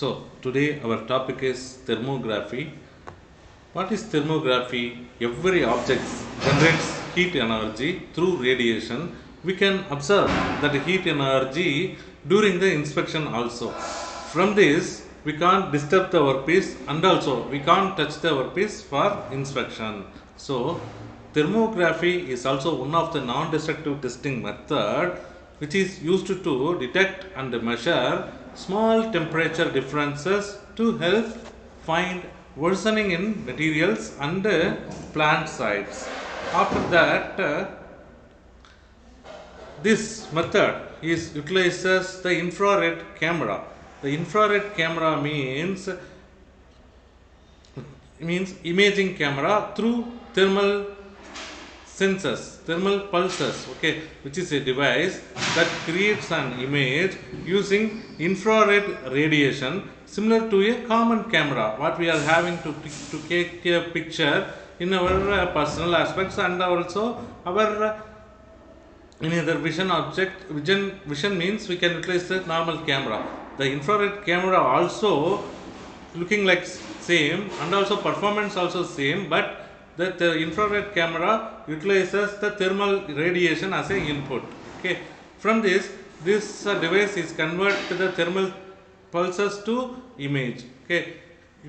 So, today our topic is thermography. What is thermography? Every object generates heat energy through radiation. We can observe that heat energy during the inspection also. From this, we can't disturb the workpiece and also we can't touch the workpiece for inspection. So, thermography is also one of the non-destructive testing method which is used to detect and measure small temperature differences to help find worsening in materials and plant sites. After that, this method is utilizes the infrared camera. The infrared camera means imaging camera through thermal sensors, thermal pulses, okay, which is a device that creates an image using infrared radiation similar to a common camera what we are having to take a picture in our personal aspects and also our any other vision means we can utilize the normal camera. The infrared camera also looking like same and also performance also same, but the infrared camera utilizes the thermal radiation as a input. Okay, from this device is convert the thermal pulses to image, okay,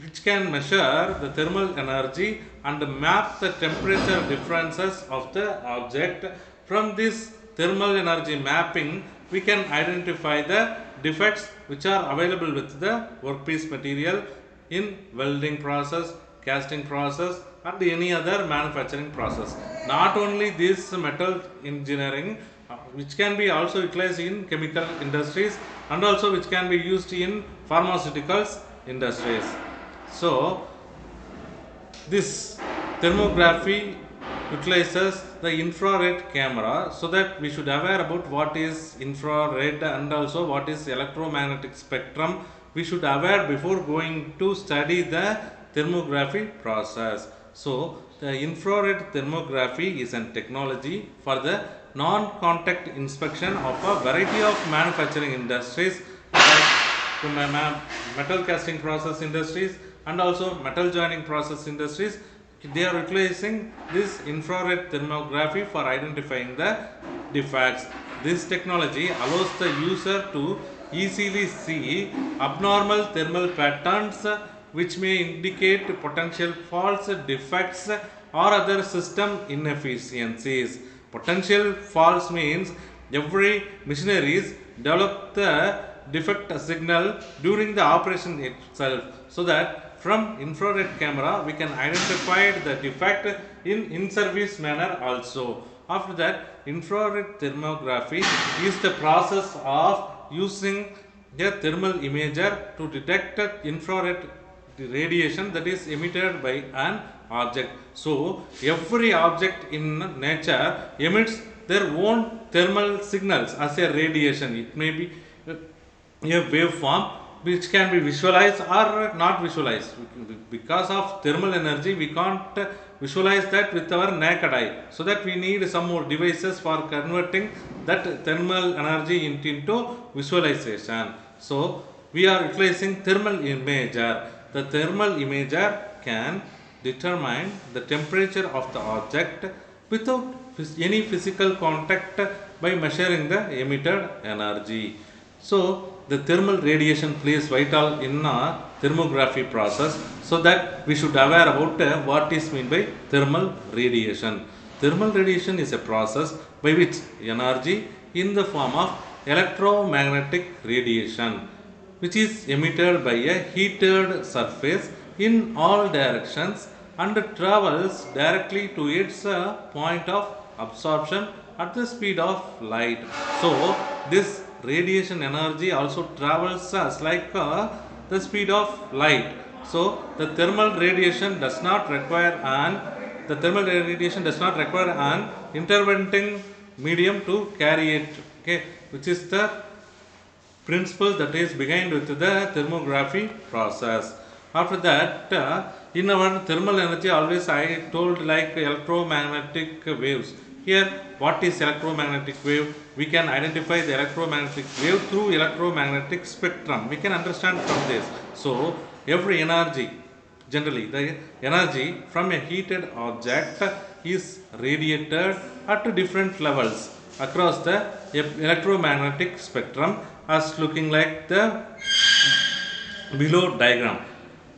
which can measure the thermal energy and map the temperature differences of the object. From this thermal energy mapping, we can identify the defects which are available with the workpiece material in welding process, casting process and any other manufacturing process. Not only this metal engineering, which can be also utilized in chemical industries and also which can be used in pharmaceuticals industries. So, this thermography utilizes the infrared camera, so that we should aware about what is infrared and also what is electromagnetic spectrum. We should aware before going to study the thermography process. So, the infrared thermography is a technology for the non-contact inspection of a variety of manufacturing industries like metal casting process industries and also metal joining process industries. They are utilizing this infrared thermography for identifying the defects. This technology allows the user to easily see abnormal thermal patterns which may indicate potential faults, defects or other system inefficiencies. Potential faults means every machineries develop the defect signal during the operation itself, so that from infrared camera we can identify the defect in service manner also. After that, infrared thermography is the process of using a thermal imager to detect infrared radiation that is emitted by an object. So, every object in nature emits their own thermal signals as a radiation. It may be a waveform which can be visualized or not visualized. Because of thermal energy, we can't visualize that with our naked eye. So that we need some more devices for converting that thermal energy into visualization. So we are utilizing thermal imager. The thermal imager can determine the temperature of the object without any physical contact by measuring the emitted energy. So, the thermal radiation plays vital in a thermography process, so that we should aware about what is meant by thermal radiation. Thermal radiation is a process by which energy in the form of electromagnetic radiation, which is emitted by a heated surface in all directions and travels directly to its point of absorption at the speed of light. So, this radiation energy also travels as like the speed of light. So, the thermal radiation does not require an interventing medium to carry it. Okay, which is the principle that is behind with the thermography process. After that, in our thermal energy, always I told like electromagnetic waves. Here, what is electromagnetic wave? We can identify the electromagnetic wave through electromagnetic spectrum. We can understand from this. So, every energy, generally the energy from a heated object is radiated at different levels across the electromagnetic spectrum, as looking like the below diagram.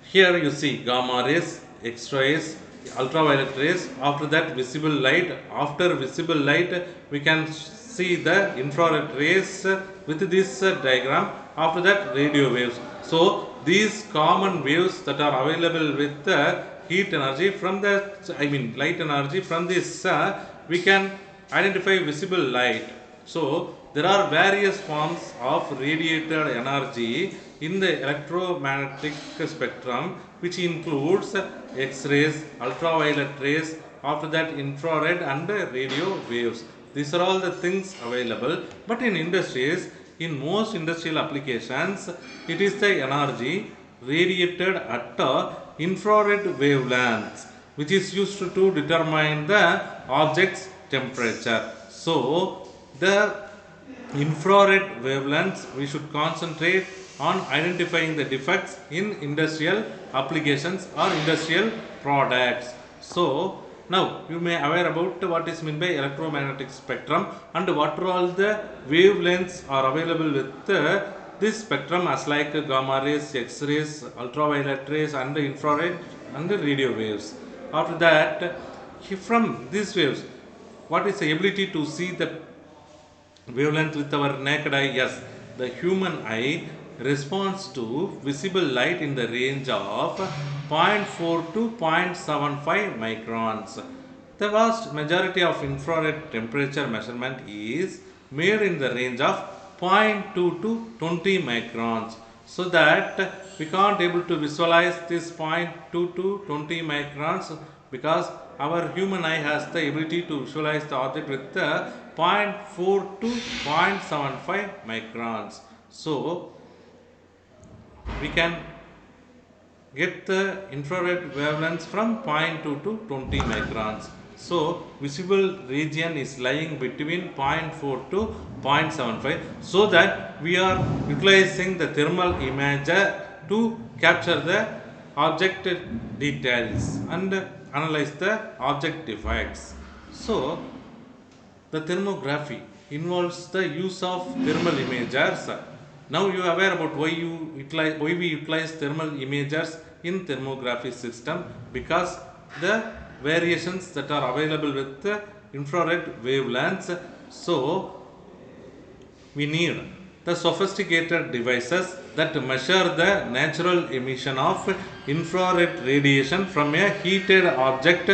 Here you see gamma rays, X-rays, ultraviolet rays, after that visible light. After visible light we can see the infrared rays with this diagram. After that radio waves. So these common waves that are available with the heat energy from the light energy from this we can identify visible light. So there are various forms of radiated energy in the electromagnetic spectrum, which includes X-rays, ultraviolet rays, after that infrared and radio waves. These are all the things available. But in industries, in most industrial applications, it is the energy radiated at infrared wavelengths, which is used to determine the object's temperature. So the infrared wavelengths, we should concentrate on identifying the defects in industrial applications or industrial products. So now you may aware about what is meant by electromagnetic spectrum and what are all the wavelengths are available with this spectrum, as like gamma rays, X-rays, ultraviolet rays and infrared and radio waves. After that, from these waves, what is the ability to see the wavelength with our naked eye? Yes, the human eye responds to visible light in the range of 0.4 to 0.75 microns. The vast majority of infrared temperature measurement is made in the range of 0.2 to 20 microns. So that we can't able to visualize this 0.2 to 20 microns, because our human eye has the ability to visualize the object with the 0.4 to 0.75 microns. So we can get the infrared wavelengths from 0.2 to 20 microns. So visible region is lying between 0.4 to 0.75, so that we are utilizing the thermal imager to capture the object details and analyze the object defects. So the thermography involves the use of thermal imagers. Now you are aware about why we utilize thermal imagers in thermography system, because the variations that are available with the infrared wavelengths. So we need the sophisticated devices that measure the natural emission of infrared radiation from a heated object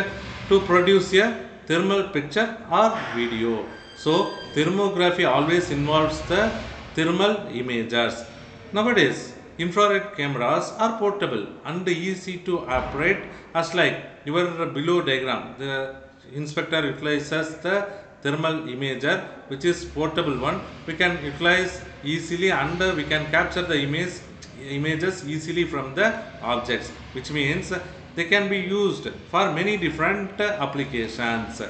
to produce a thermal picture or video. So thermography always involves the thermal imagers. Nowadays, infrared cameras are portable and easy to operate, as like your below diagram. The inspector utilizes the thermal imager, which is portable one. We can utilize easily and we can capture the images easily from the objects, which means they can be used for many different applications.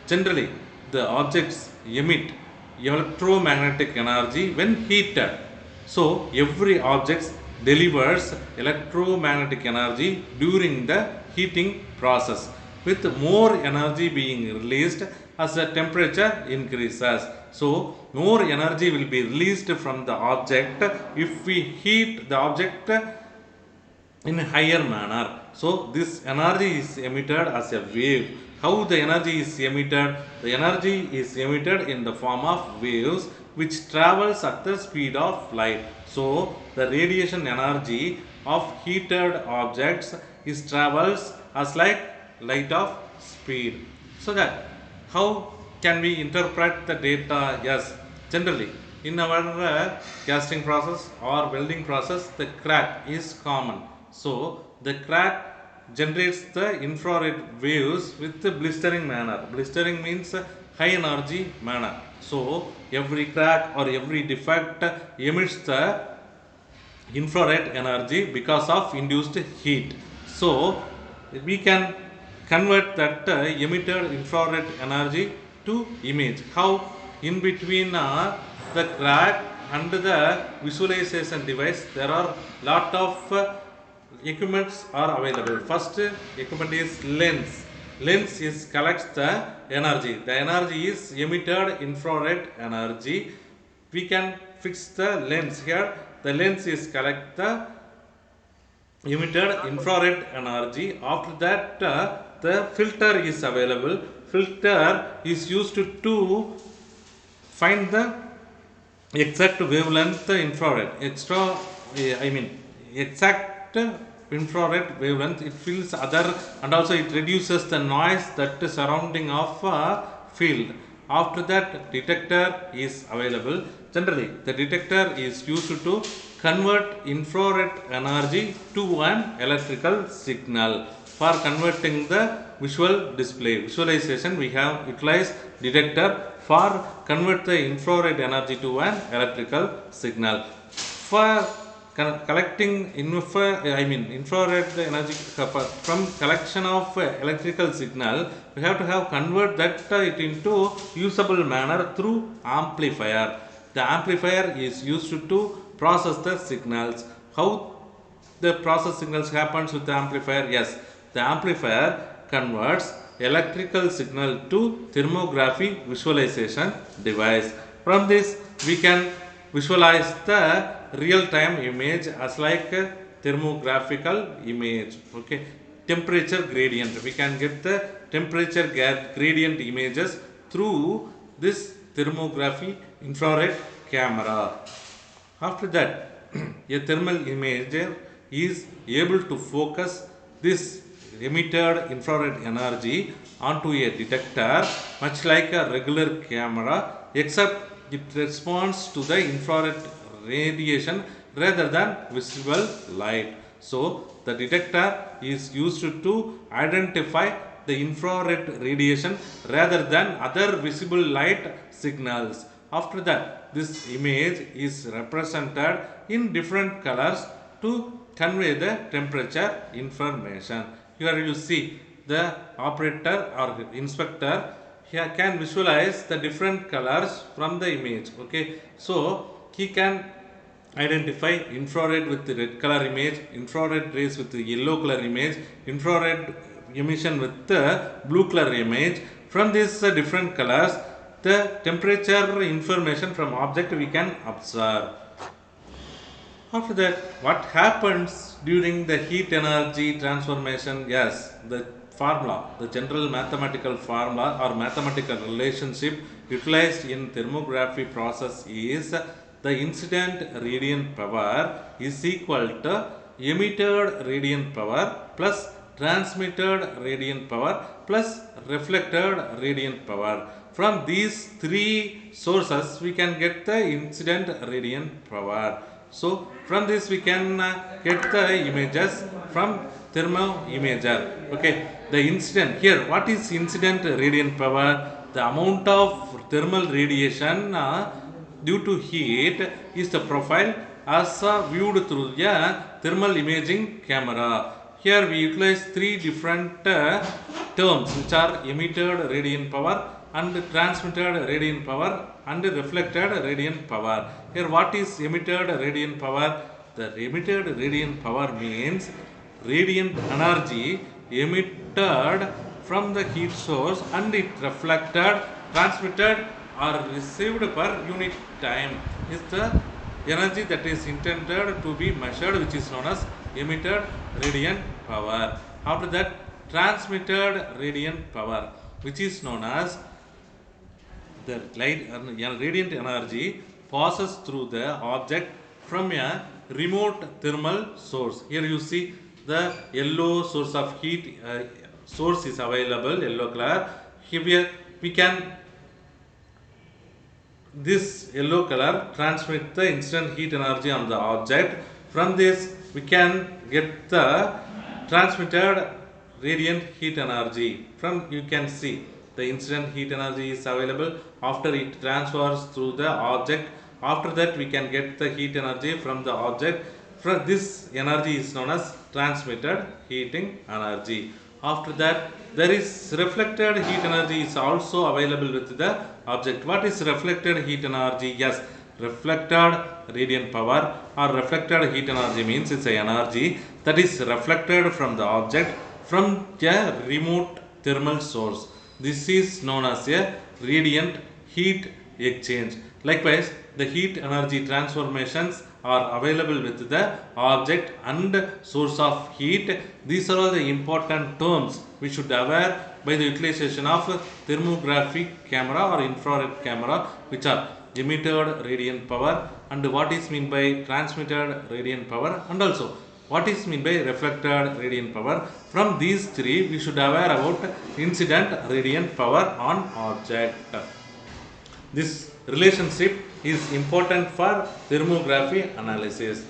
Generally, the objects emit electromagnetic energy when heated. So every object delivers electromagnetic energy during the heating process, with more energy being released as the temperature increases. So more energy will be released from the object if we heat the object in a higher manner. So this energy is emitted as a wave. How the energy is emitted? The energy is emitted in the form of waves which travels at the speed of light. So the radiation energy of heated objects is travels as like light of speed. So that how can we interpret the data? Yes, generally in our casting process or welding process, the crack is common. So the crack generates the infrared waves with the blistering manner. Blistering means high energy manner. So every crack or every defect emits the infrared energy because of induced heat. So we can convert that emitted infrared energy to image. How? In between the crack and the visualization device, there are lot of equipments are available. First equipment is lens. Lens is collects the energy. The energy is emitted infrared energy. We can fix the lens here. The lens is collect the emitted infrared energy. After that, the filter is available. Filter is used to find the exact wavelength infrared. Exact infrared wavelength. It fills other, and also it reduces the noise that is surrounding of field. After that, detector is available. Generally, the detector is used to convert infrared energy to an electrical signal. For converting the visual display, visualization, we have utilized detector for convert the infrared energy to an electrical signal. For collecting infrared energy from collection of electrical signal, we have to have convert that it into usable manner through amplifier. The amplifier is used to process the signals. How the process signals happens with the amplifier? Yes, the amplifier converts electrical signal to thermography visualization device. From this, we can visualize the real time image as like a thermographical image. Okay, temperature gradient, we can get the temperature gradient images through this thermography infrared camera. After that, a thermal imager is able to focus this emitted infrared energy onto a detector, much like a regular camera, except it responds to the infrared radiation rather than visible light. So, the detector is used to identify the infrared radiation rather than other visible light signals. After that, this image is represented in different colors to convey the temperature information. Here you see the operator or inspector here can visualize the different colors from the image. Okay, so he can identify infrared with the red color image, infrared rays with the yellow color image, infrared emission with the blue color image. From these different colors, the temperature information from object we can observe. After that, what happens during the heat energy transformation? Yes, the formula, the general mathematical formula or mathematical relationship utilized in thermography process is the incident radiant power is equal to emitted radiant power plus transmitted radiant power plus reflected radiant power. From these three sources, we can get the incident radiant power. So, from this we can get the images from thermal imager. Okay, the incident here, what is incident radiant power? The amount of thermal radiation due to heat is the profile as viewed through a thermal imaging camera. Here we utilize three different terms which are emitted radiant power and transmitted radiant power and reflected radiant power. Here what is emitted radiant power? The emitted radiant power means radiant energy emitted from the heat source and it reflected, transmitted or received per unit time is the energy that is intended to be measured, which is known as emitted radiant power. After that, transmitted radiant power, which is known as the light radiant energy passes through the object from a remote thermal source. Here you see the yellow source of heat source is available, yellow color. Here we can this yellow color transmit the instant heat energy on the object. From this we can get the transmitted radiant heat energy. From you can see the incident heat energy is available after it transfers through the object. After that we can get the heat energy from the object. From this energy is known as transmitted heating energy. After that, there is reflected heat energy is also available with the object. What is reflected heat energy? Yes, reflected radiant power or reflected heat energy means it's a energy that is reflected from the object from a remote thermal source. This is known as a radiant heat exchange. Likewise, the heat energy transformations are available with the object and source of heat. These are all the important terms we should aware by the utilization of thermographic camera or infrared camera, which are emitted radiant power and what is mean by transmitted radiant power, and also what is mean by reflected radiant power. From these three we should aware about incident radiant power on object. This relationship is important for thermography analysis.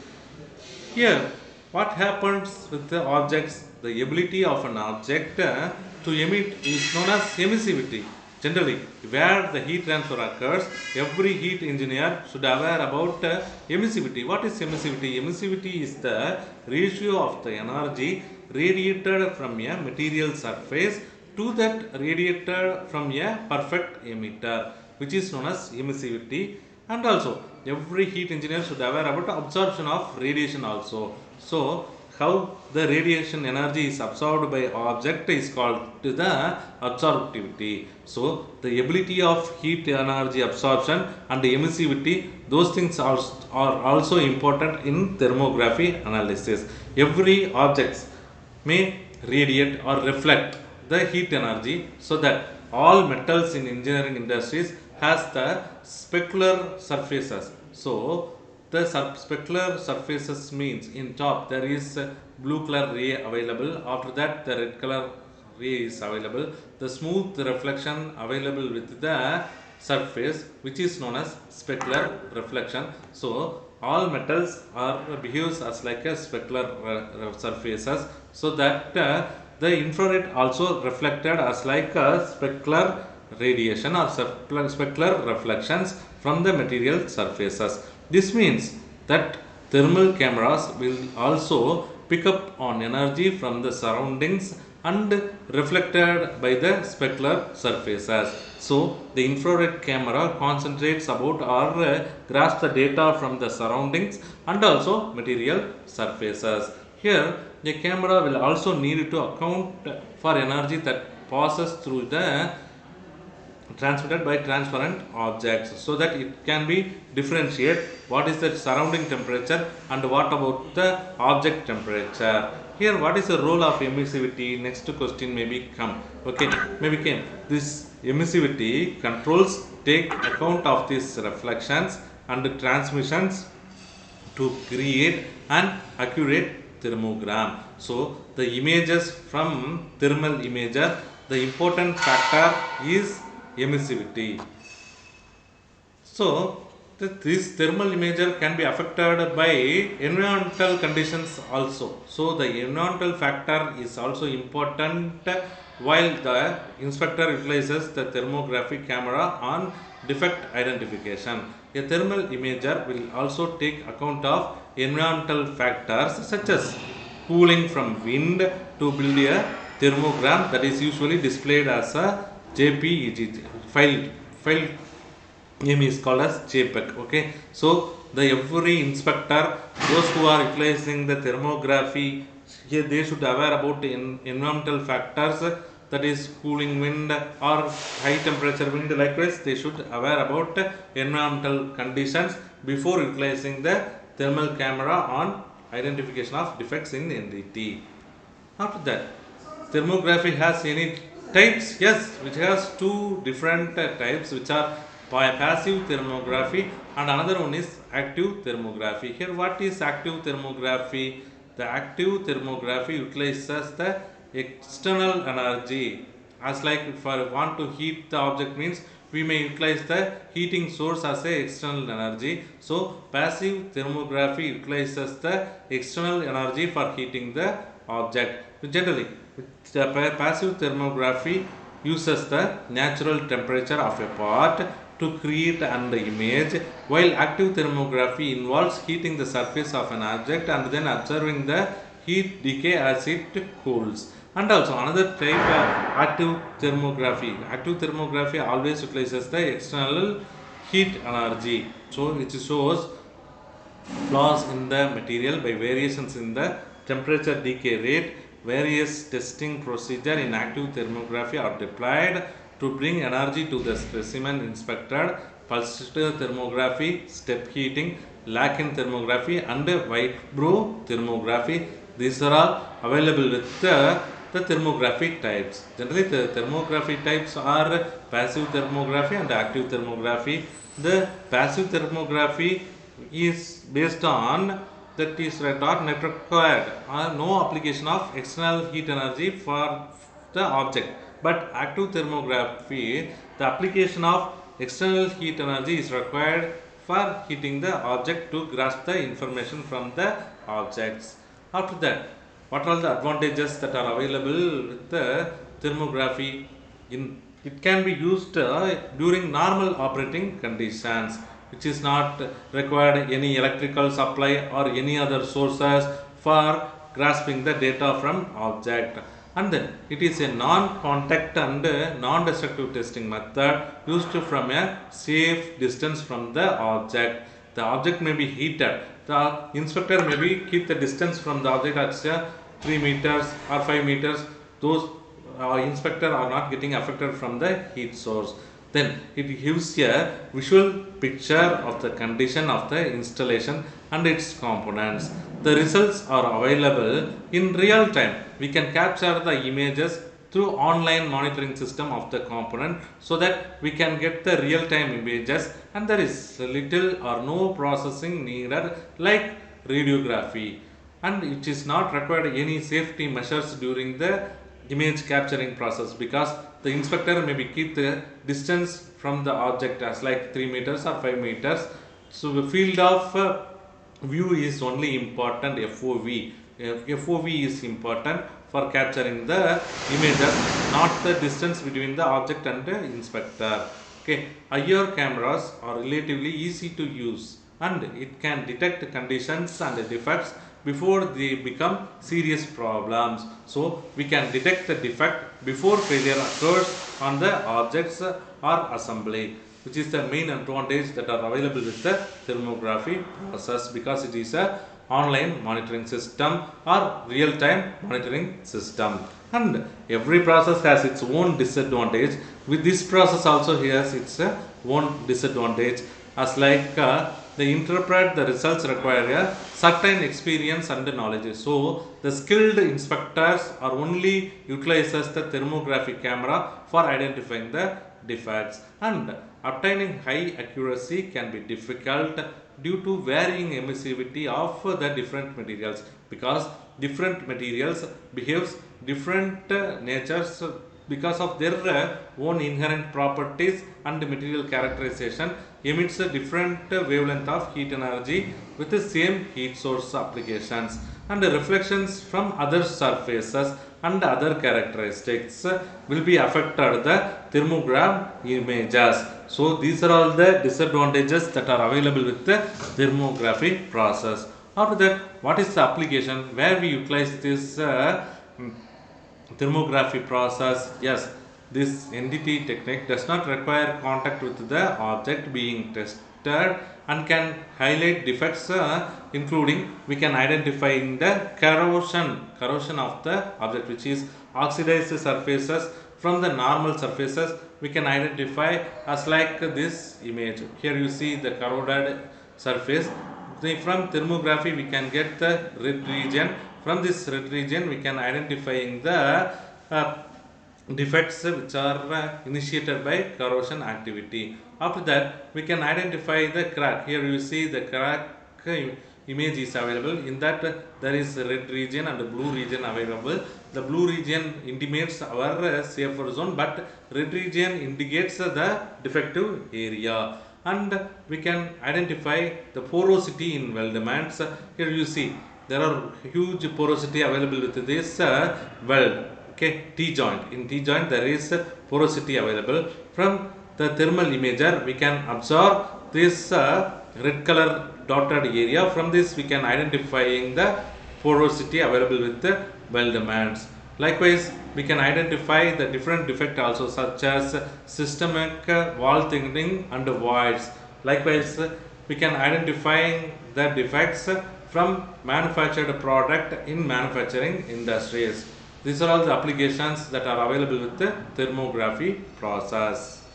Here, what happens with the objects? The ability of an object to emit is known as emissivity. Generally, where the heat transfer occurs, every heat engineer should aware about emissivity. What is emissivity? Emissivity is the ratio of the energy radiated from a material surface to that radiated from a perfect emitter, which is known as emissivity. And also every heat engineer should aware about absorption of radiation also. So how the radiation energy is absorbed by object is called to the absorptivity. So the ability of heat energy absorption and emissivity, those things are also important in thermography analysis. Every object may radiate or reflect the heat energy, so that all metals in engineering industries has the specular surfaces. So the specular surfaces means in top there is a blue color ray available, after that the red color ray is available, the smooth reflection available with the surface, which is known as specular reflection. So all metals are behaves as like a specular surfaces, so that the infrared also reflected as like a specular radiation or specular reflections from the material surfaces. This means that thermal cameras will also pick up on energy from the surroundings and reflected by the specular surfaces. So the infrared camera concentrates about or grasps the data from the surroundings and also material surfaces. Here the camera will also need to account for energy that passes through the transmitted by transparent objects, so that it can be differentiate what is the surrounding temperature and what about the object temperature. Here what is the role of emissivity? Next question maybe come. Okay, maybe came. This emissivity controls take account of these reflections and transmissions to create an accurate thermogram. So the images from thermal imager, the important factor is emissivity. So this thermal imager can be affected by environmental conditions also. So the environmental factor is also important while the inspector utilizes the thermographic camera on defect identification. A thermal imager will also take account of environmental factors such as cooling from wind to build a thermogram that is usually displayed as a JPEG file name is called as JPEG. Okay, so the every inspector, those who are utilizing the thermography, here they should aware about environmental factors, that is cooling wind or high temperature wind. Likewise they should aware about environmental conditions before utilizing the thermal camera on identification of defects in NDT. After that, thermography has any types? Yes, which has two different types, which are passive thermography and another one is active thermography. Here what is active thermography? The active thermography utilizes the external energy, as like if I want to heat the object means we may utilize the heating source as a external energy. So passive thermography utilizes the external energy for heating the object. Generally the passive thermography uses the natural temperature of a part to create an image, while active thermography involves heating the surface of an object and then observing the heat decay as it cools. And also another type, active thermography. Active thermography always utilizes the external heat energy, so which shows flaws in the material by variations in the temperature decay rate. Various testing procedure in active thermography are deployed to bring energy to the specimen inspected. Pulsed thermography, step heating, Lacan thermography and vibrothermography, these are all available with the thermography types. Generally the thermography types are passive thermography and active thermography. The passive thermography is based on that is not required or no application of external heat energy for the object. But active thermography, the application of external heat energy is required for heating the object to grasp the information from the objects. After that, what are the advantages that are available with the thermography? It can be used during normal operating conditions, which is not required any electrical supply or any other sources for grasping the data from object. And then it is a non-contact and non-destructive testing method used from a safe distance from the object. The object may be heated. The inspector may be keep the distance from the object at 3 meters or 5 meters. Those inspector are not getting affected from the heat source. Then it gives a visual picture of the condition of the installation and its components. The results are available in real time. We can capture the images through online monitoring system of the component, so that we can get the real time images, and there is little or no processing needed like radiography, and it is not required any safety measures during the image capturing process, because the inspector may be keep the distance from the object as like 3 meters or 5 meters. So the field of view is only important. FOV is important for capturing the images, not the distance between the object and the inspector. Okay, IR cameras are relatively easy to use, and it can detect conditions and defects before they become serious problems. So we can detect the defect before failure occurs on the objects or assembly, which is the main advantage that are available with the thermography process, because it is a online monitoring system or real time monitoring system. And every process has its own disadvantage. With this process also has its own disadvantage, as like they interpret the results require a certain experience and knowledge. So the skilled inspectors are only utilizes the thermographic camera for identifying the defects, and obtaining high accuracy can be difficult due to varying emissivity of the different materials, because different materials behaves different natures because of their own inherent properties, and material characterization emits a different wavelength of heat energy with the same heat source applications, and the reflections from other surfaces and other characteristics will be affected the thermogram images. So these are all the disadvantages that are available with the thermography process. After that, what is the application where we utilize this thermography process? Yes, this NDT technique does not require contact with the object being tested and can highlight defects, including we can identify in the corrosion of the object, which is oxidized surfaces from the normal surfaces. We can identify as like this image. Here you see the corroded surface. From thermography we can get the red region. From this red region we can identifying the defects which are initiated by corrosion activity. After that, we can identify the crack. Here you see the crack image is available. In that there is a red region and a blue region available. The blue region intimates our safer zone, but red region indicates the defective area. And we can identify the porosity in weldments. Here you see there are huge porosity available with this weld. Okay, T-joint. In T-joint there is porosity available. From the thermal imager we can observe this red color dotted area. From this we can identifying the porosity available with the weldments. Likewise, we can identify the different defect also, such as systemic wall thinning and voids. Likewise, we can identify the defects from manufactured product in manufacturing industries. These are all the applications that are available with the thermography process.